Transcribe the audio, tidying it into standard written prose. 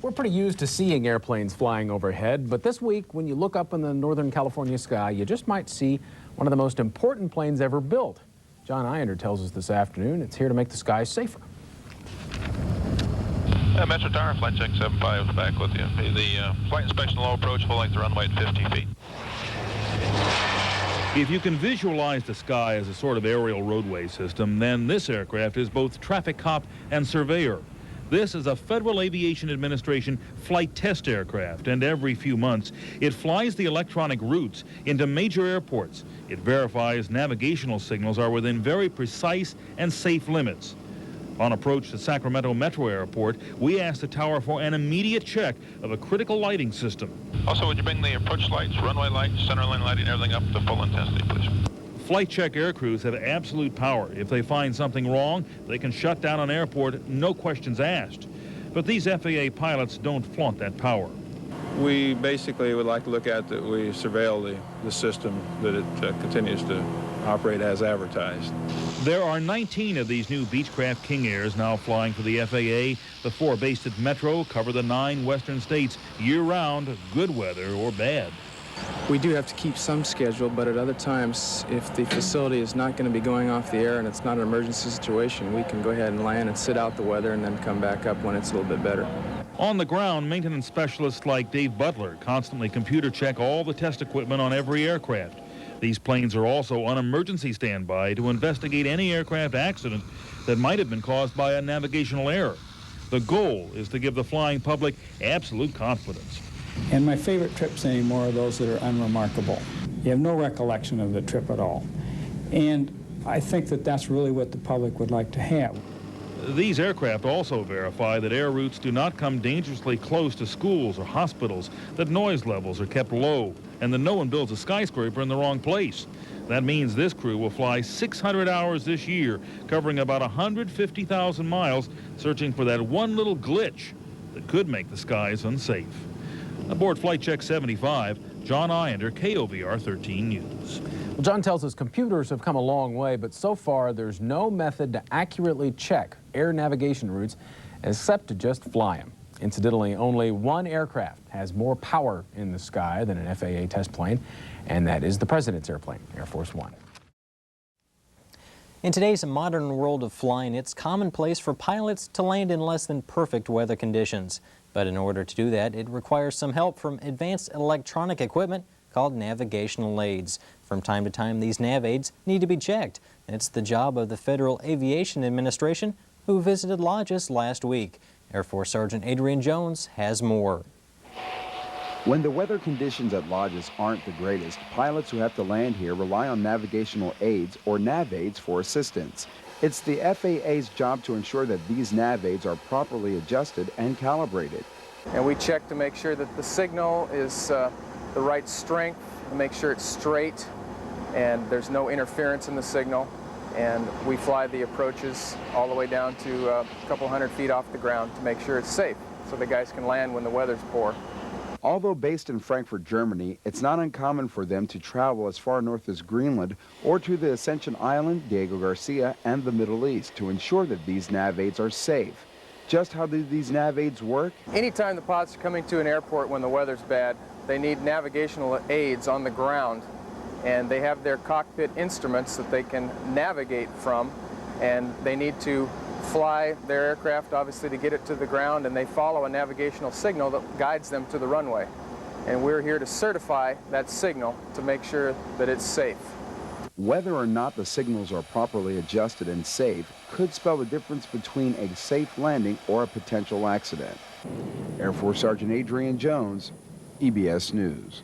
We're pretty used to seeing airplanes flying overhead, but this week, when you look up in the Northern California sky, you just might see one of the most important planes ever built. John Iender tells us this afternoon it's here to make the skies safer. Metro Tower, Flight Check 75 is back with you. The flight inspection low approach, full length runway at 50 feet. If you can visualize the sky as a sort of aerial roadway system, then this aircraft is both traffic cop and surveyor. This is a Federal Aviation Administration flight test aircraft, and every few months it flies the electronic routes into major airports. It verifies navigational signals are within very precise and safe limits. On approach to Sacramento Metro Airport, we asked the tower for an immediate check of a critical lighting system. Also, would you bring the approach lights, runway lights, centerline lighting, everything up to full intensity, please? Flight check air crews have absolute power. If they find something wrong, they can shut down an airport, no questions asked. But these FAA pilots don't flaunt that power. We basically would like to look at that we surveil the system, that it continues to operate as advertised. There are 19 of these new Beechcraft King Airs now flying for the FAA. The 4 based at Metro cover the 9 western states year-round, good weather or bad. We do have to keep some schedule, but at other times, if the facility is not going to be going off the air and it's not an emergency situation, we can go ahead and land and sit out the weather and then come back up when it's a little bit better. On the ground, maintenance specialists like Dave Butler constantly computer check all the test equipment on every aircraft. These planes are also on emergency standby to investigate any aircraft accident that might have been caused by a navigational error. The goal is to give the flying public absolute confidence. And my favorite trips anymore are those that are unremarkable. You have no recollection of the trip at all. And I think that that's really what the public would like to have. These aircraft also verify that air routes do not come dangerously close to schools or hospitals, that noise levels are kept low, and that no one builds a skyscraper in the wrong place. That means this crew will fly 600 hours this year, covering about 150,000 miles, searching for that one little glitch that could make the skies unsafe. Aboard Flight Check 75, John Iender, KOVR 13 News. Well, John tells us computers have come a long way, but so far there's no method to accurately check air navigation routes except to just fly them. Incidentally, only one aircraft has more power in the sky than an FAA test plane, and that is the President's airplane, Air Force One. In today's modern world of flying, it's commonplace for pilots to land in less than perfect weather conditions. But in order to do that, it requires some help from advanced electronic equipment called navigational aids. From time to time, these nav aids need to be checked. It's the job of the Federal Aviation Administration, who visited lodges last week. Air Force Sergeant Adrian Jones has more. When the weather conditions at lodges aren't the greatest, pilots who have to land here rely on navigational aids or nav aids for assistance. It's the FAA's job to ensure that these nav aids are properly adjusted and calibrated. And we check to make sure that the signal is the right strength, to make sure it's straight and there's no interference in the signal. And we fly the approaches all the way down to a couple hundred feet off the ground to make sure it's safe so the guys can land when the weather's poor. Although based in Frankfurt, Germany, it's not uncommon for them to travel as far north as Greenland or to the Ascension Island, Diego Garcia, and the Middle East to ensure that these nav aids are safe. Just how do these nav aids work? Anytime the pilots are coming to an airport when the weather's bad, they need navigational aids on the ground, and they have their cockpit instruments that they can navigate from, and they need to fly their aircraft obviously to get it to the ground, and they follow a navigational signal that guides them to the runway. And we're here to certify that signal to make sure that it's safe. Whether or not the signals are properly adjusted and safe could spell the difference between a safe landing or a potential accident. Air Force Sergeant Adrian Jones, EBS News.